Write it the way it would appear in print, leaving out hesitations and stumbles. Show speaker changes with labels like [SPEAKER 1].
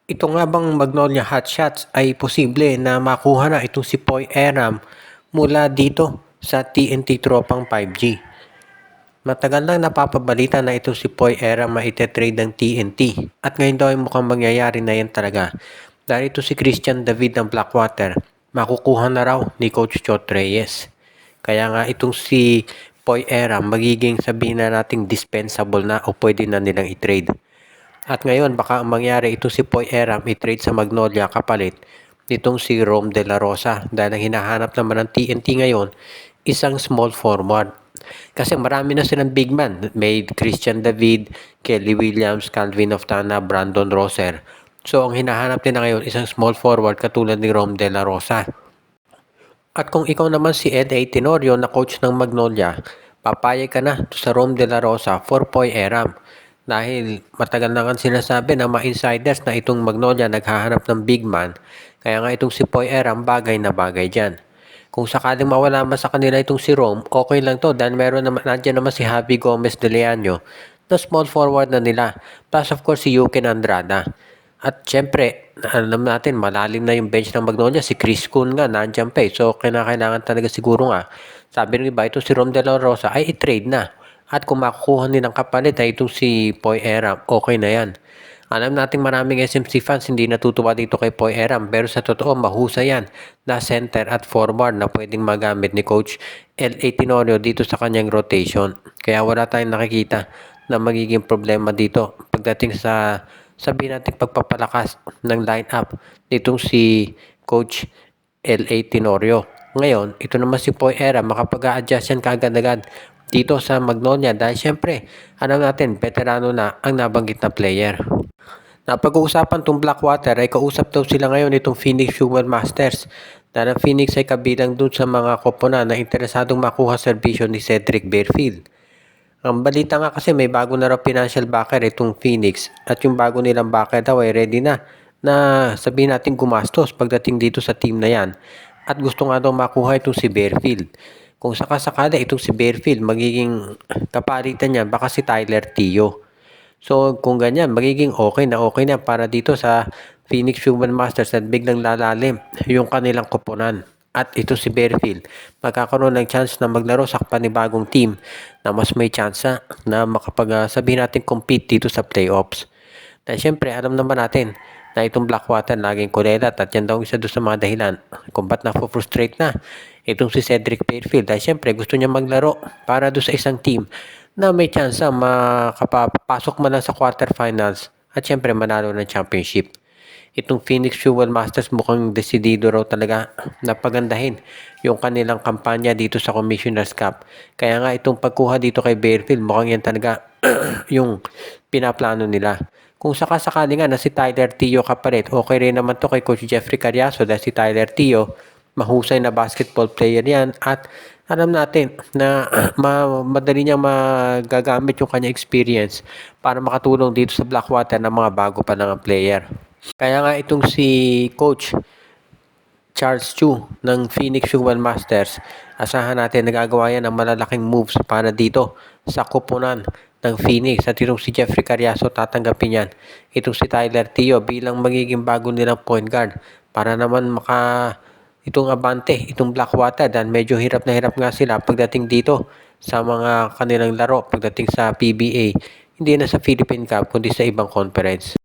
[SPEAKER 1] Ito nga bang Magnolia Hotshots ay posible na makuha na itong si Poy Eram mula dito sa TNT Tropang 5G? Matagal nang napapabalita na itong si Poy Eram maite-trade ng TNT at ngayon daw ay mukhang mangyayari na yan talaga. Dahil ito si Christian David ng Blackwater, makukuha na raw ni Coach Chot Reyes. Kaya nga itong si Poy Eram magiging sabihin na nating dispensable na o pwede na nilang i-trade. At ngayon baka ang mangyari ito si Poy Eram i-trade sa Magnolia kapalit nitong si Rom De La Rosa dahil ang hinahanap naman ng TNT ngayon isang small forward. Kasi marami na silang big man. May Christian David, Kelly Williams, Calvin Oftana, Brandon Roser. So ang hinahanap nila ngayon isang small forward katulad ni Rom De La Rosa. At kung ikaw naman si Ed A. Tenorio na coach ng Magnolia, papayag ka na sa Rom De La Rosa for Poy Eram. Dahil matagal na nga sinasabi ng mga insiders na itong Magnolia naghahanap ng big man. Kaya nga itong si Poy Eram bagay na bagay dyan. Kung sakaling mawala man sa kanila itong si Rom, okay lang to dahil meron naman, nandiyan naman si Javi Gomez de Leaño na small forward na nila. Plus of course si Yukin Andrada. At syempre, alam natin malalim na yung bench ng Magnolia. Si Chris Kun nga nandiyan pa eh. So kailangan talaga siguro nga. Sabi ng iba, ito si Rom De La Rosa ay i-trade na. At kung makukuha nilang kapalit ay itong si Poy Eram, okay na yan. Alam natin maraming SMC fans hindi natutuwa dito kay Poy Eram pero sa totoo mahusay yan na center at forward na pwedeng magamit ni Coach L.A. Tenorio dito sa kanyang rotation. Kaya wala tayong nakikita na magiging problema dito pagdating sa sabihin natin pagpapalakas ng lineup nitong si Coach L.A. Tenorio. Ngayon, ito naman si Poy Eram makapag-a-adjust yan kaagad-agad dito sa Magnolia dahil syempre, alam natin, veterano na ang nabanggit na player. Napag-uusapan itong Blackwater ay kausap daw sila ngayon itong Phoenix Fuel Masters dahil ang Phoenix ay kabilang dun sa mga koponan na interesadong makuha serbisyo ni Cedric Bearfield. Ang balita nga kasi may bago na raw financial backer itong Phoenix at yung bago nilang backer daw ay ready na sabihin natin gumastos pagdating dito sa team na yan at gusto nga daw makuha itong si Bearfield. Kung sakasakala itong si Bearfield magiging kapalitan niya baka si Tyler Tio. So kung ganyan magiging okay na para dito sa Phoenix Human Masters at biglang lalalim yung kanilang koponan. At ito si Bearfield magkakaroon ng chance na maglaro sa panibagong team na mas may chance na sabihin natin compete dito sa playoffs. Dahil syempre alam naman natin na itong Blackwater laging kulelat at yan daw isa doon sa mga dahilan kung ba't na-frustrate na itong si Cedric Bearfield dahil syempre gusto niya maglaro para doon sa isang team na may chance makapasok man lang sa quarterfinals at syempre manalo ng championship. Itong Phoenix Fuel Masters mukhang desidido raw talaga na pagandahin yung kanilang kampanya dito sa Commissioner's Cup. Kaya nga itong pagkuha dito kay Bearfield mukhang yan talaga yung pinaplano nila. Kung sakasakali nga na si Tyler Tio kapalit, okay rin naman to kay Coach Jeffrey Cariaso dahil si Tyler Tio, mahusay na basketball player yan at alam natin na madali niyang magagamit yung kanya experience para makatulong dito sa Blackwater ng mga bago pa lang player. Kaya nga itong si Coach Charles Chu ng Phoenix Human Masters, asahan natin nagagawa yan ng malalaking moves para dito sa kupunan ng Phoenix at itong si Jeffrey Cariaso tatanggapin yan. Itong si Tyler Tio bilang magiging bago nilang point guard para naman itong abante, itong Blackwater dahil medyo hirap na hirap nga sila pagdating dito sa mga kanilang laro pagdating sa PBA. Hindi na sa Philippine Cup kundi sa ibang conference.